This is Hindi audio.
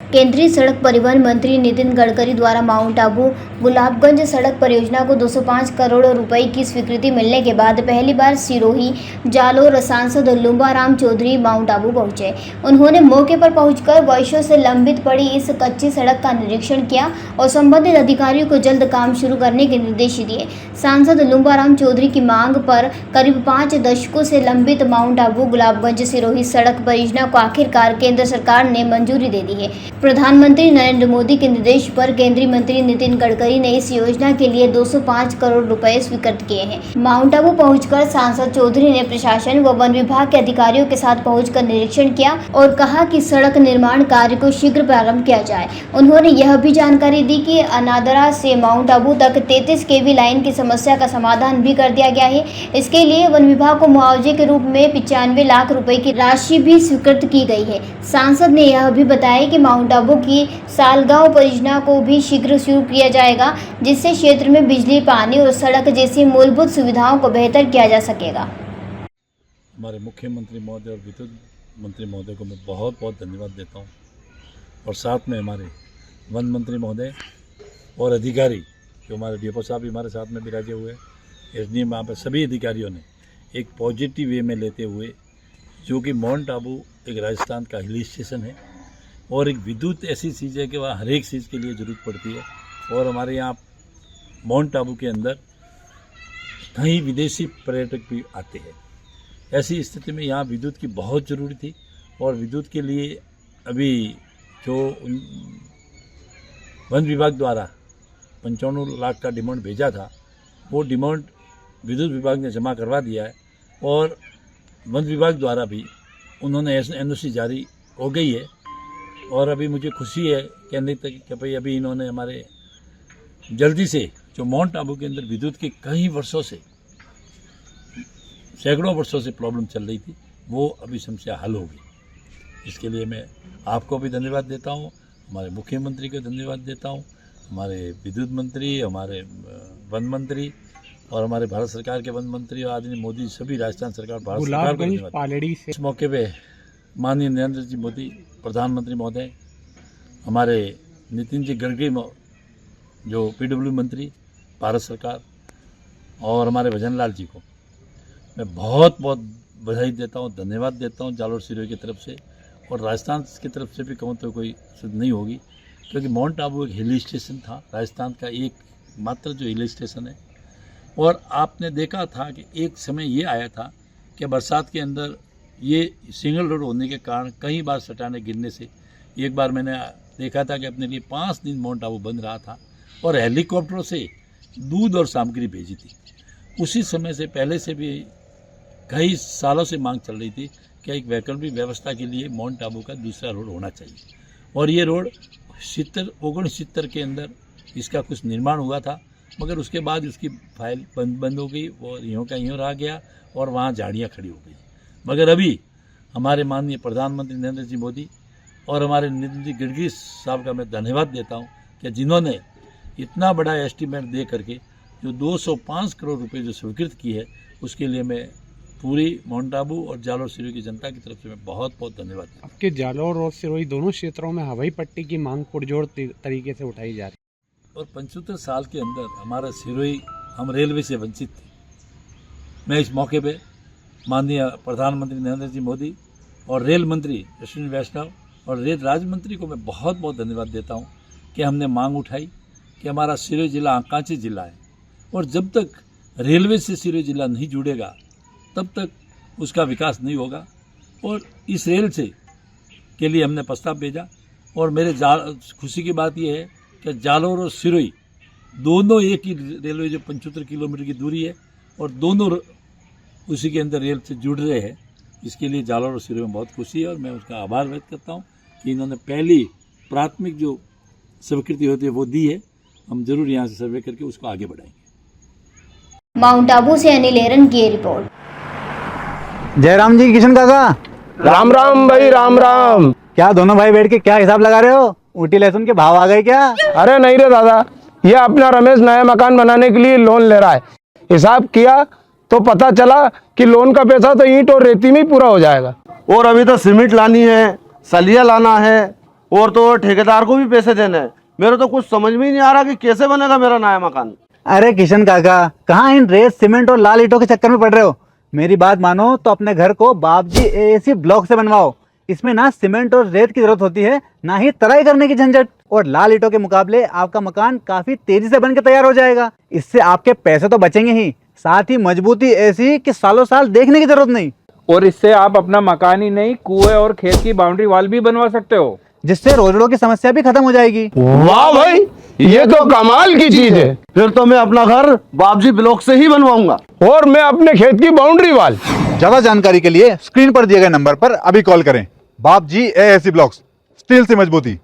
केंद्रीय सड़क परिवहन मंत्री नितिन गडकरी द्वारा माउंट आबू गुलाबगंज सड़क परियोजना को 205 करोड़ रुपए की स्वीकृति मिलने के बाद पहली बार सिरोही जालोर सांसद लुम्बाराम चौधरी माउंट आबू पहुंचे। उन्होंने मौके पर पहुंचकर वर्षों से लंबित पड़ी इस कच्ची सड़क का निरीक्षण किया और संबंधित अधिकारियों को जल्द काम शुरू करने के निर्देश दिए। सांसद लुम्बाराम चौधरी की मांग पर करीब 5 दशकों से लंबित माउंट आबू गुलाबगंज सिरोही सड़क परियोजना को आखिरकार केंद्र सरकार ने मंजूरी दे दी है। प्रधानमंत्री नरेंद्र मोदी के निर्देश पर केंद्रीय मंत्री नितिन गडकरी ने इस योजना के लिए 205 करोड़ रुपए स्वीकृत किए हैं। माउंट आबू पहुंचकर सांसद चौधरी ने प्रशासन व वन विभाग के अधिकारियों के साथ पहुंचकर निरीक्षण किया और कहा कि सड़क निर्माण कार्य को शीघ्र प्रारंभ किया जाए। उन्होंने यह भी जानकारी दी कि अनादरा से माउंट आबू तक 33 kV लाइन की समस्या का समाधान भी कर दिया गया है। इसके लिए वन विभाग को मुआवजे के रूप में 95 लाख रुपए की राशि भी स्वीकृत की गई है। सांसद ने यह भी बताया कि माउंट आबू की सालगांव परियोजना को भी शीघ्र शुरू किया जाएगा, जिससे क्षेत्र में बिजली, पानी और सड़क जैसी मूलभूत सुविधाओं को बेहतर किया जा सकेगा। हमारे मुख्यमंत्री महोदय और विद्युत मंत्री महोदय को मैं बहुत बहुत धन्यवाद देता हूँ और साथ में हमारे वन मंत्री महोदय और अधिकारी जो हमारे डीएफओ साहब भी हमारे साथ में विराजे हुए, एसडीएम वहाँ पर सभी अधिकारियों ने एक पॉजिटिव वे में लेते हुए, जो कि माउंट आबू एक राजस्थान का हिल स्टेशन है और एक विद्युत ऐसी चीज़ है कि वहाँ हर एक चीज़ के लिए ज़रूरत पड़ती है और हमारे यहाँ माउंट आबू के अंदर कई विदेशी पर्यटक भी आते हैं। ऐसी स्थिति में यहाँ विद्युत की बहुत ज़रूरी थी और विद्युत के लिए अभी जो वन विभाग द्वारा 95 लाख का डिमांड भेजा था, वो डिमांड विद्युत विभाग ने जमा करवा दिया है और वन विभाग द्वारा भी उन्होंने एनओसी जारी हो गई है और अभी मुझे खुशी है कहने तक कि भाई अभी इन्होंने हमारे जल्दी से जो माउंट आबू के अंदर विद्युत के कई वर्षों से, सैकड़ों वर्षों से प्रॉब्लम चल रही थी, वो अभी समस्या हल होगी। इसके लिए मैं आपको भी धन्यवाद देता हूँ, हमारे मुख्यमंत्री को धन्यवाद देता हूँ, हमारे विद्युत मंत्री, हमारे वन मंत्री और हमारे भारत सरकार के वन मंत्री और आदरणीय मोदी, सभी राजस्थान सरकार, भारत सरकार को धन्यवाद। इस मौके पे माननीय नरेंद्र जी मोदी प्रधानमंत्री महोदय, हमारे नितिन जी गडकरी जो पीडब्ल्यू मंत्री भारत सरकार और हमारे भजन लाल जी को मैं बहुत बहुत बधाई देता हूँ, धन्यवाद देता हूँ जालोर सिरोही की तरफ से और राजस्थान की तरफ से भी कहूँ तो कोई शुद्ध नहीं होगी, क्योंकि माउंट आबू एक हिल स्टेशन था, राजस्थान का एक मात्र जो हिल स्टेशन है। और आपने देखा था कि एक समय ये आया था कि बरसात के अंदर ये सिंगल रोड होने के कारण कई बार चट्टानें गिरने से एक बार मैंने देखा था कि अपने लिए 5 दिन माउंट आबू बंद रहा था और हेलीकॉप्टरों से दूध और सामग्री भेजी थी। उसी समय से पहले से भी कई सालों से मांग चल रही थी कि एक वैकल्पिक व्यवस्था के लिए माउंट आबू का दूसरा रोड होना चाहिए और ये रोड 69 के अंदर इसका कुछ निर्माण हुआ था, मगर उसके बाद उसकी फाइल बंद हो गई और यूँ का यूँ रह गया और वहाँ झाड़ियाँ खड़ी हो गई। मगर अभी हमारे माननीय प्रधानमंत्री नरेंद्र जी मोदी और हमारे नितिन जी गडकरी साहब का मैं धन्यवाद देता हूँ कि जिन्होंने इतना बड़ा एस्टीमेट दे करके जो 205 करोड़ रुपए जो स्वीकृत की है, उसके लिए मैं पूरी माउंट आबू और जालोर सिरोही की जनता की तरफ से मैं बहुत बहुत धन्यवाद देता हूँ। आपके जालोर और सिरोही दोनों क्षेत्रों में हवाई पट्टी की मांग पुरजोर तरीके से उठाई जा रही है और 75 साल के अंदर हमारा सिरोही हम रेलवे से वंचित थे। मैं इस मौके पे माननीय प्रधानमंत्री नरेंद्र जी मोदी और रेल मंत्री अश्विनी वैष्णव और रेल राज्य मंत्री को मैं बहुत बहुत धन्यवाद देता हूँ कि हमने मांग उठाई कि हमारा सिरोही जिला आकांक्षी जिला है और जब तक रेलवे से सिरोही जिला नहीं जुड़ेगा तब तक उसका विकास नहीं होगा और इस रेल से के लिए हमने प्रस्ताव भेजा और मेरे खुशी की बात यह है कि जालोर और सिरोही दोनों एक ही रेलवे जो 75 किलोमीटर की दूरी है और दोनों उसी के अंदर रेल से जुड़ रहे हैं। इसके लिए जालोर और सिरोही में बहुत खुशी है और मैं उसका आभार व्यक्त करता हूँ कि इन्होंने पहली प्राथमिक जो स्वीकृति होती है वो दी है। हम जरूर यहाँ से सर्वे करके उसको आगे बढ़ाएंगे। माउंट आबू से अनिल एरन की रिपोर्ट। जयराम जी, किशन काका, राम राम भाई, राम राम। क्या दोनों भाई बैठ के क्या हिसाब लगा रहे हो? ऊटी लहसुन के भाव आ गए क्या? अरे नहीं रे दादा, ये अपना रमेश नया मकान बनाने के लिए लोन ले रहा है। हिसाब किया तो पता चला कि लोन का पैसा तो ईंट और रेती में ही पूरा हो जाएगा। और अभी तो सीमेंट लानी है, सलिया लाना है और तो और ठेकेदार को भी पैसे देने हैं। मेरे तो कुछ समझ में ही नहीं आ रहा कि कैसे बनेगा मेरा नया मकान। अरे किशन काका, कहाँ इन रेत सीमेंट और लाल ईंटों के चक्कर में पड़ रहे हो। मेरी बात मानो तो अपने घर को बाबजी एएसी ब्लॉक से बनवाओ। इसमें ना सीमेंट और रेत की जरूरत होती है, ना ही तराई करने की झंझट। और लाल ईंटों के मुकाबले आपका मकान काफी तेजी से बनकर तैयार हो जाएगा। इससे आपके पैसे तो बचेंगे ही, साथ ही मजबूती ऐसी कि सालों साल देखने की जरूरत नहीं। और इससे आप अपना मकान ही नहीं, कुएं और खेत की बाउंड्री वॉल भी बनवा सकते हो, जिससे रोजड़ों की समस्या भी खत्म हो जाएगी। वाह भाई, ये तो कमाल की चीज है। फिर तो मैं अपना घर बाबजी ब्लॉक से ही बनवाऊंगा। और मैं अपने खेत की बाउंड्री वाल। ज्यादा जानकारी के लिए स्क्रीन पर दिए गए नंबर पर अभी कॉल करें। बाबजी एएसी ब्लॉक्स, स्टील से मजबूती।